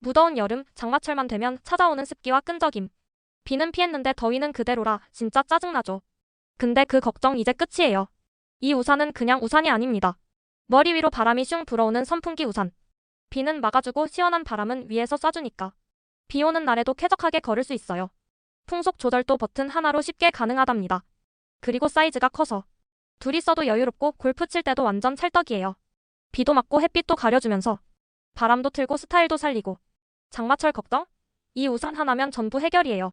무더운 여름, 장마철만 되면 찾아오는 습기와 끈적임. 비는 피했는데 더위는 그대로라 진짜 짜증나죠. 근데 그 걱정 이제 끝이에요. 이 우산은 그냥 우산이 아닙니다. 머리 위로 바람이 슝 불어오는 선풍기 우산. 비는 막아주고 시원한 바람은 위에서 쏴주니까 비 오는 날에도 쾌적하게 걸을 수 있어요. 풍속 조절도 버튼 하나로 쉽게 가능하답니다. 그리고 사이즈가 커서 둘이 써도 여유롭고 골프 칠 때도 완전 찰떡이에요. 비도 맞고 햇빛도 가려주면서 바람도 틀고 스타일도 살리고 장마철 걱정? 이 우산 하나면 전부 해결이에요.